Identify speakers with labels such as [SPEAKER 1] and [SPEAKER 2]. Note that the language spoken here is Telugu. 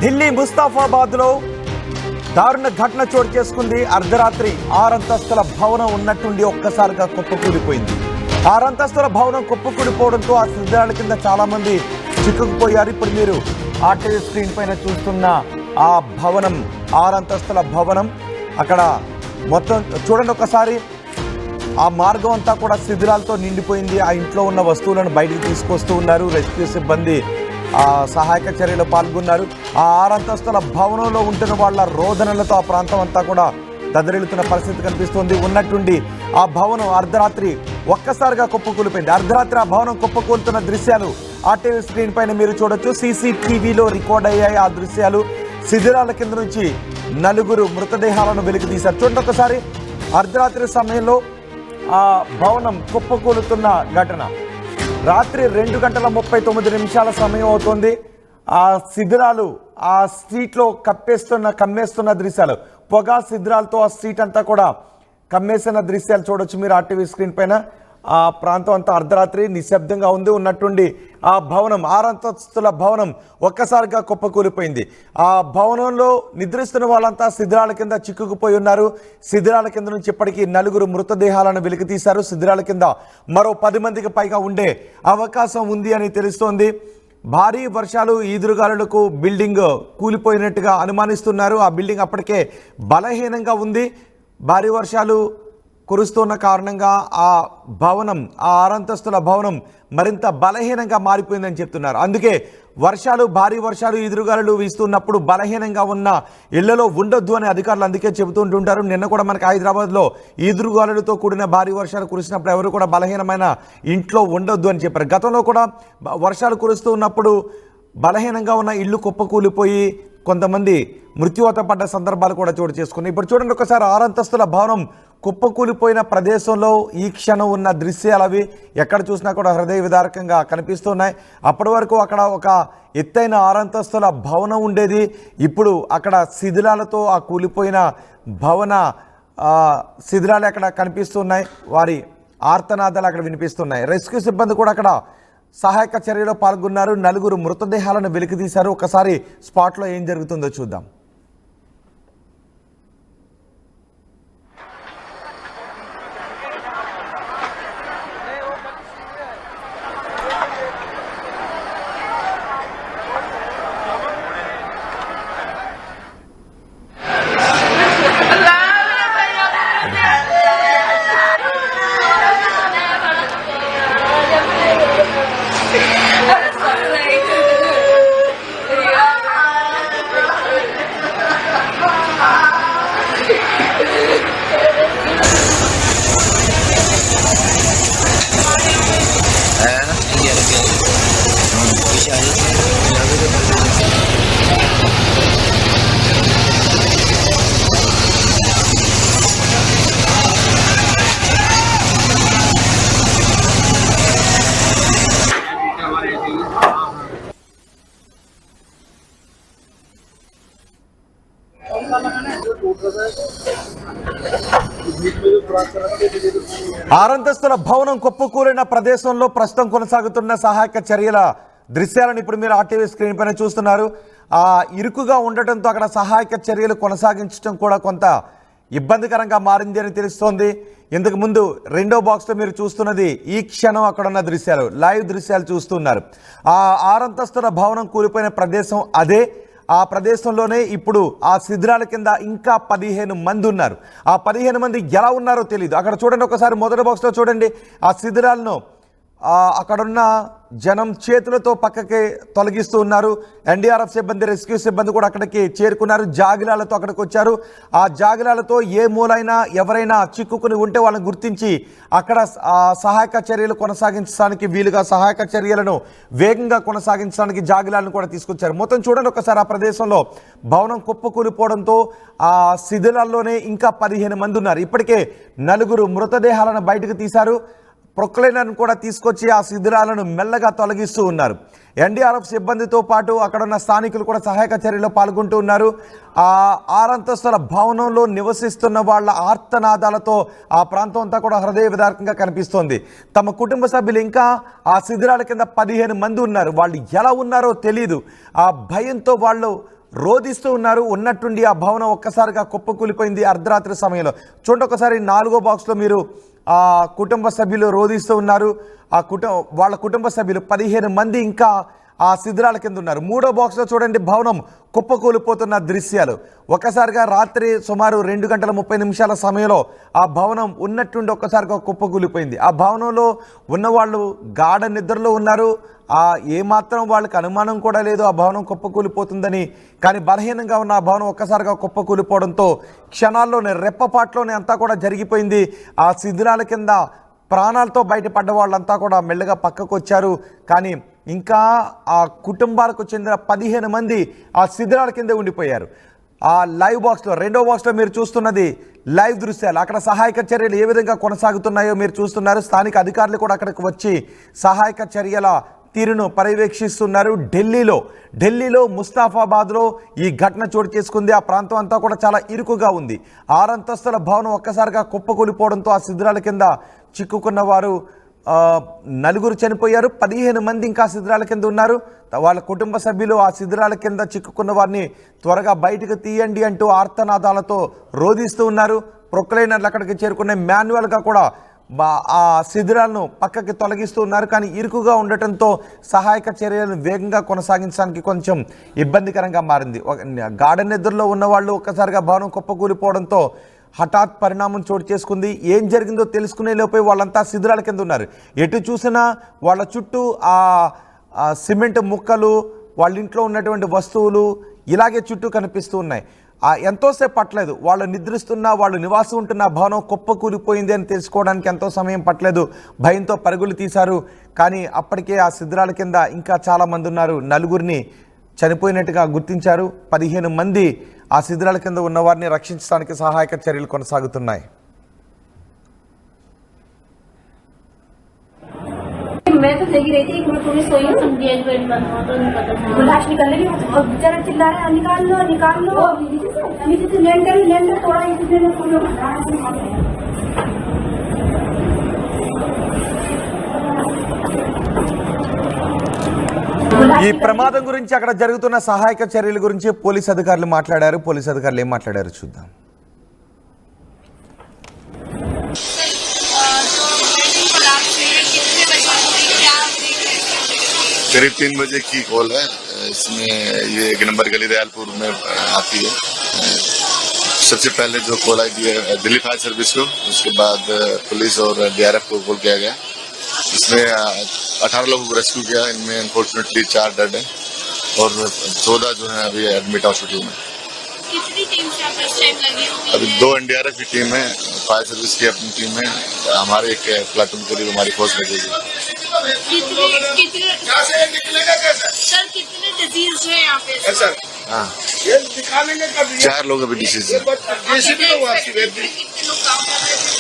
[SPEAKER 1] ఢిల్లీ ముస్తాఫాబాద్లో దారుణ ఘటన చోటు చేసుకుంది. అర్ధరాత్రి 6 అంతస్తుల భవనం ఉన్నట్టుండి ఒక్కసారిగా కుప్పకూలిపోయింది. 6 అంతస్తుల భవనం కుప్పకూలిపోవడంతో ఆ శిథిలాల కింద చాలా మంది చిక్కుకుపోయారు. ఇప్పుడు మీరు ఆర్టీవీ స్క్రీన్ పైన చూస్తున్న ఆ భవనం 6 అంతస్తుల భవనం. అక్కడ మొత్తం చూడండి ఒకసారి, ఆ మార్గం అంతా కూడా శిథిలాలతో నిండిపోయింది. ఆ ఇంట్లో ఉన్న వస్తువులను బయటికి తీసుకొస్తూ ఉన్నారు. రెస్క్యూ సిబ్బంది సహాయక చర్యలో పాల్గొన్నారు. ఆ 6 అంతస్తుల భవనంలో ఉంటున్న వాళ్ళ రోదనలతో ఆ ప్రాంతం అంతా కూడా దద్దరిల్లుతున్న పరిస్థితి కనిపిస్తోంది. ఉన్నట్టుండి ఆ భవనం అర్ధరాత్రి ఒక్కసారిగా కుప్పకూలిపోయింది. అర్ధరాత్రి ఆ భవనం కుప్పకూలుతున్న దృశ్యాలు ఆర్టీవీ స్క్రీన్ పైన మీరు చూడొచ్చు. సీసీటీవీలో రికార్డ్ అయ్యాయి ఆ దృశ్యాలు. శిథిలాల కింద నుంచి 4 మృతదేహాలను వెలికి తీశారు. చూడండి ఒకసారి, అర్ధరాత్రి సమయంలో ఆ భవనం కుప్పకూలుతున్న ఘటన. రాత్రి 2:39 సమయం అవుతుంది. ఆ శిథిలాలు ఆ స్ట్రీట్లో కమ్మేస్తున్న దృశ్యాలు, పొగ శిథిలాలతో ఆ స్ట్రీట్ అంతా కూడా కమ్మేసిన దృశ్యాలు చూడొచ్చు మీరు ఆర్టీవీ స్క్రీన్ పైన. ఆ ప్రాంతం అంతా అర్ధరాత్రి నిశ్శబ్దంగా ఉంది. ఉన్నట్టుండి ఆ భవనం 6 అంతస్తుల భవనం ఒక్కసారిగా కుప్పకూలిపోయింది. ఆ భవనంలో నిద్రిస్తున్న వాళ్ళంతా శిథిలాల కింద చిక్కుకుపోయి ఉన్నారు. శిథిలాల కింద నుంచి ఇప్పటికీ 4 మృతదేహాలను వెలికి తీశారు. శిథిలాల కింద మరో 10 మందికి పైగా ఉండే అవకాశం ఉంది అని తెలుస్తోంది. భారీ వర్షాలు, ఈదురుగాలులకు బిల్డింగ్ కూలిపోయినట్టుగా అనుమానిస్తున్నారు. ఆ బిల్డింగ్ అప్పటికే బలహీనంగా ఉంది. భారీ వర్షాలు కురుస్తున్న కారణంగా ఆ భవనం, ఆ 6 అంతస్తుల భవనం మరింత బలహీనంగా మారిపోయిందని చెప్తున్నారు. అందుకే భారీ వర్షాలు, ఎదురుగాలులు వీస్తున్నప్పుడు బలహీనంగా ఉన్న ఇళ్లలో ఉండొద్దు అని అధికారులు అందుకే చెబుతుంటుంటారు. నిన్న కూడా మనకి హైదరాబాద్లో ఈదురుగాలులతో కూడిన భారీ వర్షాలు కురిసినప్పుడు ఎవరు కూడా బలహీనమైన ఇంట్లో ఉండొద్దు అని చెప్పారు. గతంలో కూడా వర్షాలు కురుస్తూ ఉన్నప్పుడు బలహీనంగా ఉన్న ఇల్లు కుప్పకూలిపోయి కొంతమంది మృత్యువాత పడ్డ సందర్భాలు కూడా చోటు చేసుకున్నాయి. ఇప్పుడు చూడండి ఒకసారి, 6 అంతస్తుల భవనం కుప్పకూలిపోయిన ప్రదేశంలో ఈ క్షణం ఉన్న దృశ్యాలు అవి ఎక్కడ చూసినా కూడా హృదయ విదారకంగా కనిపిస్తున్నాయి. అప్పటి వరకు అక్కడ ఒక ఎత్తైన 6 అంతస్తుల భవనం ఉండేది. ఇప్పుడు అక్కడ శిథిలాలతో ఆ కూలిపోయిన భవన శిథిలాలు అక్కడ కనిపిస్తున్నాయి. వారి ఆర్తనాదాలు అక్కడ వినిపిస్తున్నాయి. రెస్క్యూ సిబ్బంది కూడా అక్కడ సహాయక చర్యలో పాల్గొన్నారు. 4 మృతదేహాలను వెలికితీశారు. ఒకసారి స్పాట్లో ఏం జరుగుతుందో చూద్దాం. ఆరంతస్తుల భవనం కుప్పకూలిన ప్రదేశంలో ప్రస్తుతం కొనసాగుతున్న సహాయక చర్యల దృశ్యాలను ఇప్పుడు మీరు ఆర్టీవీ స్క్రీన్ పైన చూస్తున్నారు. ఆ ఇరుకుగా ఉండటంతో అక్కడ సహాయక చర్యలు కొనసాగించడం కూడా కొంత ఇబ్బందికరంగా మారింది అని తెలుస్తోంది. ఇంతకు ముందు రెండో బాక్స్లో మీరు చూస్తున్నది ఈ క్షణం అక్కడ ఉన్న దృశ్యాలు, లైవ్ దృశ్యాలు చూస్తున్నారు. ఆ 6 అంతస్తుల భవనం కూలిపోయిన ప్రదేశం అదే. ఆ ప్రదేశంలోనే ఇప్పుడు ఆ శిథిలాల కింద ఇంకా 15 మంది ఉన్నారు. ఆ 15 మంది ఎలా ఉన్నారో తెలియదు. అక్కడ చూడండి ఒకసారి, మొదటి బాక్స్లో చూడండి. ఆ శిథిలాలను అక్కడున్న జనం చేతులతో పక్కకి తొలగిస్తూ ఉన్నారు. ఎన్డీఆర్ఎఫ్ సిబ్బంది, రెస్క్యూ సిబ్బంది కూడా అక్కడికి చేరుకున్నారు. జాగిలాలతో అక్కడికి వచ్చారు. ఆ జాగిలాలతో ఏ మూలైనా ఎవరైనా చిక్కుకుని ఉంటే వాళ్ళని గుర్తించి అక్కడ సహాయక చర్యలు కొనసాగించడానికి వీలుగా సహాయక చర్యలను వేగంగా కొనసాగించడానికి జాగిలాలను కూడా తీసుకొచ్చారు. మొత్తం చూడండి ఒకసారి, ఆ ప్రదేశంలో భవనం కుప్పకూలిపోవడంతో ఆ శిథిలాల్లోనే ఇంకా 15 మంది ఉన్నారు. ఇప్పటికే 4 మృతదేహాలను బయటకు తీశారు. ప్రొక్లైనర్ను కూడా తీసుకొచ్చి ఆ శిథిలాలను మెల్లగా తొలగిస్తూ ఉన్నారు. ఎన్డీఆర్ఎఫ్ సిబ్బందితో పాటు అక్కడున్న స్థానికులు కూడా సహాయక చర్యలో పాల్గొంటూ ఉన్నారు. ఆ 6 అంతస్తుల భవనంలో నివసిస్తున్న వాళ్ళ ఆర్తనాదాలతో ఆ ప్రాంతం అంతా కూడా హృదయ విదారకంగా కనిపిస్తోంది. తమ కుటుంబ సభ్యులు ఇంకా ఆ శిథిలాల కింద 15 మంది ఉన్నారు. వాళ్ళు ఎలా ఉన్నారో తెలియదు. ఆ భయంతో వాళ్ళు రోధిస్తూ ఉన్నారు. ఉన్నట్టుండి ఆ భవనం ఒక్కసారిగా కుప్పకూలిపోయింది అర్ధరాత్రి సమయంలో. చూడండి ఒకసారి 4వ బాక్స్లో మీరు ఆ కుటుంబ సభ్యులు రోధిస్తూ ఉన్నారు. వాళ్ళ కుటుంబ సభ్యులు 15 మంది ఇంకా ఆ శిథిరాల కింద ఉన్నారు. 3వ బాక్స్లో చూడండి భవనం కుప్పకూలిపోతున్న దృశ్యాలు. ఒక్కసారిగా రాత్రి సుమారు 2:30 సమయంలో ఆ భవనం ఉన్నట్టుండి ఒక్కసారిగా కుప్పకూలిపోయింది. ఆ భవనంలో ఉన్నవాళ్ళు గాఢ నిద్రలో ఉన్నారు. ఏమాత్రం వాళ్ళకి అనుమానం కూడా లేదు ఆ భవనం కుప్పకూలిపోతుందని. కానీ బలహీనంగా ఉన్న ఆ భవనం ఒక్కసారిగా కుప్పకూలిపోవడంతో క్షణాల్లోనే రెప్పపాట్లోనే అంతా కూడా జరిగిపోయింది. ఆ శిథిరాల కింద ప్రాణాలతో బయటపడ్డ వాళ్ళంతా కూడా మెల్లగా పక్కకు వచ్చారు. కానీ ఇంకా ఆ కుటుంబాలకు చెందిన 15 మంది ఆ శిథిరాల కింద ఉండిపోయారు. ఆ లైవ్ బాక్స్లో 2వ బాక్స్లో మీరు చూస్తున్నది లైవ్ దృశ్యాలు. అక్కడ సహాయక చర్యలు ఏ విధంగా కొనసాగుతున్నాయో మీరు చూస్తున్నారు. స్థానిక అధికారులు కూడా అక్కడికి వచ్చి సహాయక చర్యల తీరును పర్యవేక్షిస్తున్నారు. ఢిల్లీలో ముస్తాఫాబాద్లో ఈ ఘటన చోటు చేసుకుంది. ఆ ప్రాంతం అంతా కూడా చాలా ఇరుకుగా ఉంది. 6 అంతస్తుల భవనం ఒక్కసారిగా కుప్పకూలిపోవడంతో ఆ శిథిరాల కింద చిక్కుకున్న వారు 4 చనిపోయారు. 15 మంది ఇంకా శిథిరాల కింద ఉన్నారు. వాళ్ళ కుటుంబ సభ్యులు ఆ శిథిరాల కింద చిక్కుకున్న వారిని త్వరగా బయటకు తీయండి అంటూ ఆర్తనాదాలతో రోధిస్తూ ఉన్నారు. ప్రొక్లైనర్లు అక్కడికి చేరుకునే మాన్యువల్గా కూడా ఆ శిథిరాలను పక్కకి తొలగిస్తూ ఉన్నారు. కానీ ఇరుకుగా ఉండటంతో సహాయక చర్యలను వేగంగా కొనసాగించడానికి కొంచెం ఇబ్బందికరంగా మారింది. గాఢ నిద్రలో ఉన్నవాళ్ళు ఒక్కసారిగా భవనం కుప్పకూలిపోవడంతో హఠాత్ పరిణామం చోటు చేసుకుంది. ఏం జరిగిందో తెలుసుకునే లోపే వాళ్ళంతా శిథిరాల కింద ఉన్నారు. ఎటు చూసినా వాళ్ళ చుట్టూ ఆ సిమెంట్ ముక్కలు, వాళ్ళ ఇంట్లో ఉన్నటువంటి వస్తువులు ఇలాగే చుట్టూ కనిపిస్తూ ఉన్నాయి. ఎంతోసేపు పట్టలేదు. వాళ్ళు నిద్రిస్తున్నా, వాళ్ళు నివాసం ఉంటున్న భవనం కుప్పకూలిపోయింది అని తెలుసుకోవడానికి ఎంతో సమయం పట్టలేదు. భయంతో పరుగులు తీశారు. కానీ అప్పటికే ఆ శిథిరాల కింద ఇంకా చాలామంది ఉన్నారు. 4 చనిపోయినట్టుగా గుర్తించారు. 15 మంది ఆ శిథిరాల కింద ఉన్న వారిని రక్షించడానికి సహాయక చర్యలు కొనసాగుతున్నాయి.
[SPEAKER 2] मैं तो जगी रही थी, एक मिनट पूरी सोई हूँ। गेट वेट बंद हो तो नहीं पता चला। लाश निकल रही है और बेचारा चिल्ला रहे हैं निकाल लो निकाल लो। नीचे से लेंटर थोड़ा इधर पूरा
[SPEAKER 1] ఈ ప్రమాదం గురించి అక్కడ జరుగుతున్న సహాయక చర్యల గురించి పోలీస్ అధికారులు మాట్లాడారు. పోలీస్ అధికారులు ఏం మాట్లాడారు చూద్దాం.
[SPEAKER 3] करीब 3 बजे की कॉल है। इसमें ये 1 नंबर गली दयालपुर में आती है। सबसे पहले जो कॉल आई है दिल्ली फायर सर्विस को, उसके बाद पुलिस और DRF को कॉल किया गया। इसमें 18 लोगों को रेस्क्यू किया। इनमें अनफॉर्चुनेटली 4 डेड है और 14 जो है अभी एडमिट हॉस्पिटल में।
[SPEAKER 2] कितनी टीम से आप इस टाइम लगी हुई
[SPEAKER 3] अभी 2 NDRF की टीम है, फायर सर्विस की अपनी टीम है, हमारे एक प्लाटून करीब हमारी फोर्स लगेगी।
[SPEAKER 2] सर कितने डिजीज है यहाँ पे
[SPEAKER 3] सर? हाँ, 4 लोग अभी डिसीज है।
[SPEAKER 2] कितने लोग काम कर रहे थे?